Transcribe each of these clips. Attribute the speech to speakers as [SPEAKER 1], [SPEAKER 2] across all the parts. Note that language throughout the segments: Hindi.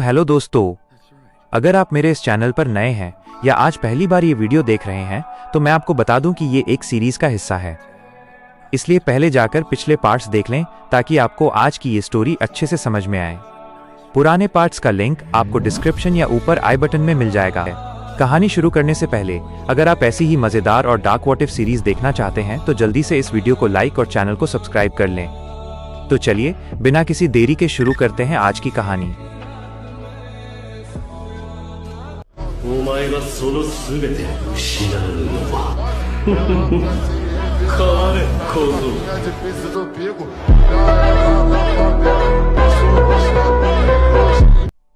[SPEAKER 1] हेलो दोस्तों, अगर आप मेरे इस चैनल पर नए हैं या आज पहली बार ये वीडियो देख रहे हैं तो मैं आपको बता दूं कि ये एक सीरीज का हिस्सा है। इसलिए पहले जाकर पिछले पार्ट्स देख लें ताकि आपको आज की ये स्टोरी अच्छे से समझ में आए। पुराने पार्ट्स का लिंक आपको डिस्क्रिप्शन या ऊपर आई बटन में मिल जाएगा। कहानी शुरू करने से पहले अगर आप ऐसी ही मजेदार और डार्क व्हाट इफ सीरीज देखना चाहते हैं तो जल्दी से इस वीडियो को लाइक और चैनल को सब्सक्राइब कर लें। तो चलिए बिना किसी देरी के शुरू करते हैं आज की कहानी।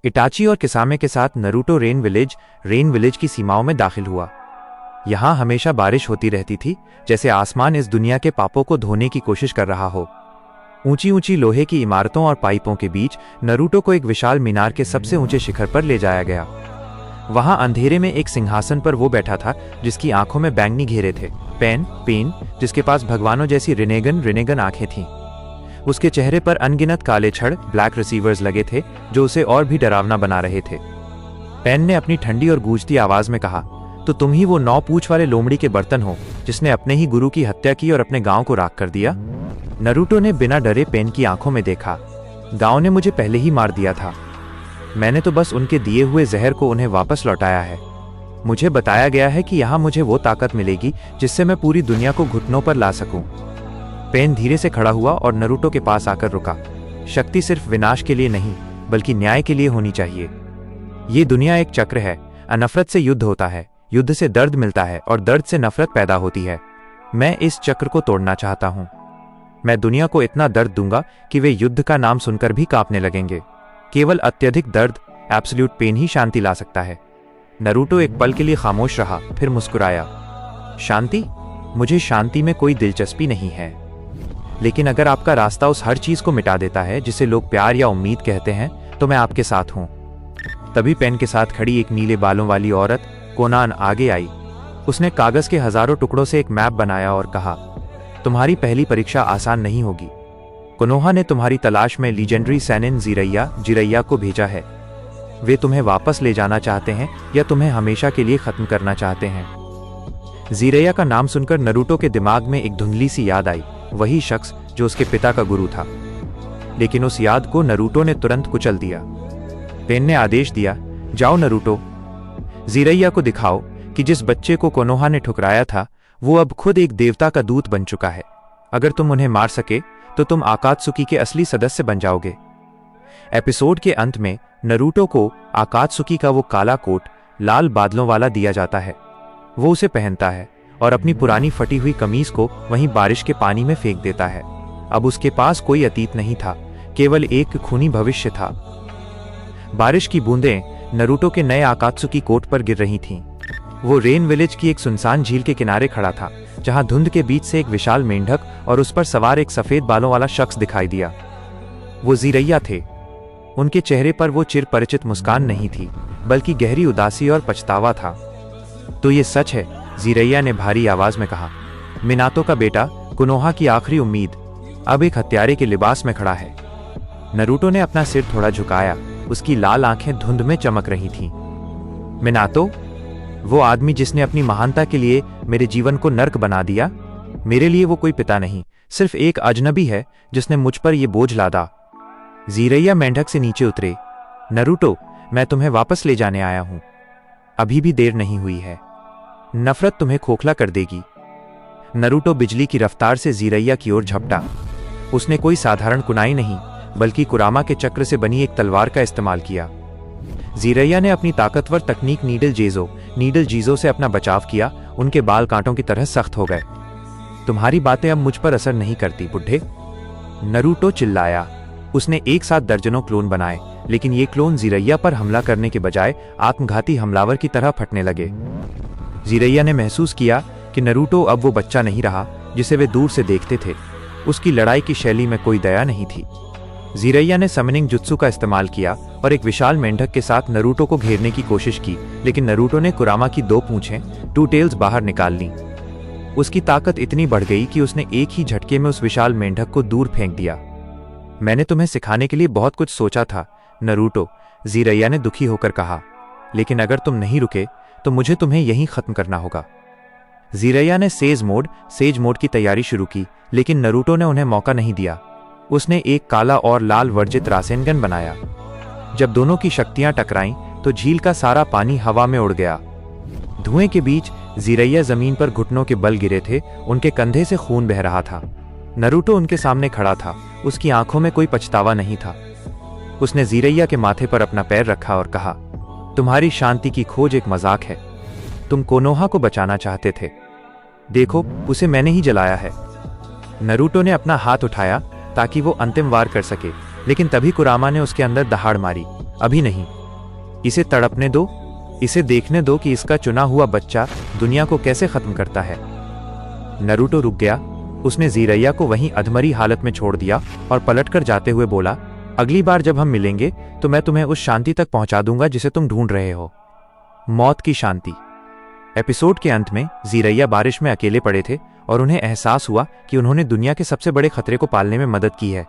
[SPEAKER 1] इटाची और किसामे के साथ नरूटो रेन विलेज की सीमाओं में दाखिल हुआ। यहाँ हमेशा बारिश होती रहती थी, जैसे आसमान इस दुनिया के पापों को धोने की कोशिश कर रहा हो। ऊंची ऊंची लोहे की इमारतों और पाइपों के बीच नरूटो को एक विशाल मीनार के सबसे ऊंचे शिखर पर ले जाया गया। वहां अंधेरे में एक सिंहासन पर वो बैठा था जिसकी आंखों में बैंगनी घेरे थे। पेन जिसके पास भगवानों जैसी रिनेगन आंखें थीं। उसके चेहरे पर अनगिनत काले छड़ ब्लैक रिसीवर्स लगे थे जो उसे और भी डरावना बना रहे थे। पेन ने अपनी ठंडी और गूंजती आवाज में कहा, तो तुम ही वो 9 पूंछ वाले लोमड़ी के बर्तन हो जिसने अपने ही गुरु की हत्या की और अपने गांव को राख कर दिया। नरूटो ने बिना डरे पेन की आंखों में देखा। गांव ने मुझे पहले ही मार दिया था। मैंने तो बस उनके दिए हुए जहर को उन्हें वापस लौटाया है। मुझे बताया गया है कि यहाँ मुझे वो ताकत मिलेगी जिससे मैं पूरी दुनिया को घुटनों पर ला सकूं। पेन धीरे से खड़ा हुआ और नरूटो के पास आकर रुका। शक्ति सिर्फ विनाश के लिए नहीं बल्कि न्याय के लिए होनी चाहिए। ये दुनिया एक चक्र है। नफरत से युद्ध होता है, युद्ध से दर्द मिलता है और दर्द से नफरत पैदा होती है। मैं इस चक्र को तोड़ना चाहता हूं। मैं दुनिया को इतना दर्द दूंगा कि वे युद्ध का नाम सुनकर भी कांपने लगेंगे। केवल अत्यधिक दर्द, एब्सोल्यूट पेन ही शांति ला सकता है। नरूटो एक पल के लिए खामोश रहा, फिर मुस्कुराया। शांति? मुझे शांति में कोई दिलचस्पी नहीं है, लेकिन अगर आपका रास्ता उस हर चीज को मिटा देता है जिसे लोग प्यार या उम्मीद कहते हैं तो मैं आपके साथ हूं। तभी पेन के साथ खड़ी एक नीले बालों वाली औरत कोनान आगे आई। उसने कागज के हजारों टुकड़ों से एक मैप बनाया और कहा, तुम्हारी परीक्षा आसान नहीं होगी। कोनोहा ने तुम्हारी तलाश में लीजेंडरी सैनिन जिरैया को भेजा है। वे तुम्हें वापस ले जाना चाहते हैं या तुम्हें हमेशा के लिए खत्म करना चाहते हैं। जिरैया का नाम सुनकर नरूटो के दिमाग में एक धुंधली सी याद आई, वही शख्स जो उसके पिता का गुरु था। लेकिन उस याद को नरूटो ने तुरंत कुचल दिया। पेन ने आदेश दिया, जाओ नरूटो, जिरैया को दिखाओ कि जिस बच्चे को कोनोहा ने ठुकराया था वो अब खुद एक देवता का दूत बन चुका है। अगर तुम उन्हें मार सके तो तुम आकात्सुकी के असली सदस्य बन जाओगे। एपिसोड के अंत में नरूटो को आकात्सुकी का वो काला कोट लाल बादलों वाला दिया जाता है। वो उसे पहनता है और अपनी पुरानी फटी हुई कमीज को वहीं बारिश के पानी में फेंक देता है। अब उसके पास कोई अतीत नहीं था, केवल एक खूनी भविष्य था। बारिश की बूंदें नरूटो के नए आकात्सुकी कोट पर गिर रही थीं। वो रेन विलेज की एक सुनसान झील के किनारे खड़ा था, जहां धुंध के बीच से एक विशाल मेंढक और उस पर सवार एक सफेद बालों वाला शख्स दिखाई दिया। वो जिरैया थे। उनके चेहरे पर वो चिर परिचित मुस्कान नहीं थी, बल्कि गहरी उदासी और पछतावा था। तो ये सच है, जिरैया ने भारी आवाज में कहा। मिनातो का बेटा, कोनोहा की आखिरी उम्मीद, अब एक हत्यारे के लिबास में खड़ा है। नरूटो ने अपना सिर थोड़ा झुकाया। उसकी लाल आंखें धुंध में चमक रही थीं। मिनातो? वो आदमी जिसने अपनी महानता के लिए मेरे जीवन को नर्क बना दिया? मेरे लिए वो कोई पिता नहीं, सिर्फ एक अजनबी है जिसने मुझ पर यह बोझ लादा। जिरैया मेंढक से नीचे उतरे। नरूटो, मैं तुम्हें वापस ले जाने आया हूं। अभी भी देर नहीं हुई है। नफरत तुम्हें खोखला कर देगी। नरूटो बिजली की रफ्तार से जिरैया की ओर झपटा। उसने कोई साधारण कुनाई नहीं बल्कि कुरामा के चक्र से बनी एक तलवार का इस्तेमाल किया। जिरैया ने अपनी ताकतवर तकनीक नीडल जीजो से अपना बचाव किया। उनके बाल कांटों की तरह सख्त हो गए। तुम्हारी बातें अब मुझ पर असर नहीं करती बुढ़े, नरूटो चिल्लाया। उसने एक साथ दर्जनों क्लोन बनाए, लेकिन ये क्लोन जिरैया पर हमला करने के बजाय आत्मघाती हमलावर की तरह फटने लगे। जिरैया ने महसूस किया कि नरूटो अब वो बच्चा नहीं रहा जिसे वे दूर से देखते थे। उसकी लड़ाई की शैली में कोई दया नहीं थी। जिरैया ने समनिंग जुत्सु का इस्तेमाल किया और एक विशाल मेंढक के साथ नरूटो को घेरने की कोशिश की, लेकिन नरूटो ने कुरामा की 2 पूंछें 2 टेल्स बाहर निकाल लीं। उसकी ताकत इतनी बढ़ गई कि उसने एक ही झटके में उस विशाल मेंढक को दूर फेंक दिया। मैंने तुम्हें सिखाने के लिए बहुत कुछ सोचा था नरूटो, जीरैया ने दुखी होकर कहा, लेकिन अगर तुम नहीं रुके तो मुझे तुम्हें यहीं खत्म करना होगा। जीरैया ने सेज मोड की तैयारी शुरू की, लेकिन नरूटो ने उन्हें मौका नहीं दिया। उसने एक काला और लाल वर्जित रासेनगन बनाया। जब दोनों की शक्तियां टकराईं तो झील का सारा पानी हवा में उड़ गया। धुएं के बीच जीरैया जमीन पर घुटनों के बल गिरे थे, उनके कंधे से खून बह रहा था। नरूटो उनके सामने खड़ा था, उसकी आंखों में कोई पछतावा नहीं था। उसने जीरैया के माथे पर अपना पैर रखा और कहा, तुम्हारी शांति की खोज एक मजाक है। तुम कोनोहा को बचाना चाहते थे, देखो उसे मैंने ही जलाया है। नरूटो ने अपना हाथ उठाया ताकि वो अंतिम वार कर सके, लेकिन तभी कुरामा ने उसके अंदर दहाड़ मारी। अभी नहीं, इसे तड़पने दो, इसे देखने दो कि इसका चुना हुआ बच्चा दुनिया को कैसे खत्म करता है। नरूटो रुक गया। उसने जीरैया को वहीं अधमरी हालत में छोड़ दिया और पलटकर जाते हुए बोला, अगली बार जब हम मिलेंगे तो मैं तुम्हें उस शांति तक पहुंचा दूंगा जिसे तुम ढूंढ रहे हो, मौत की शांति। एपिसोड के अंत में जीरैया बारिश में अकेले पड़े थे और उन्हें एहसास हुआ कि उन्होंने दुनिया के सबसे बड़े खतरे को पालने में मदद की है।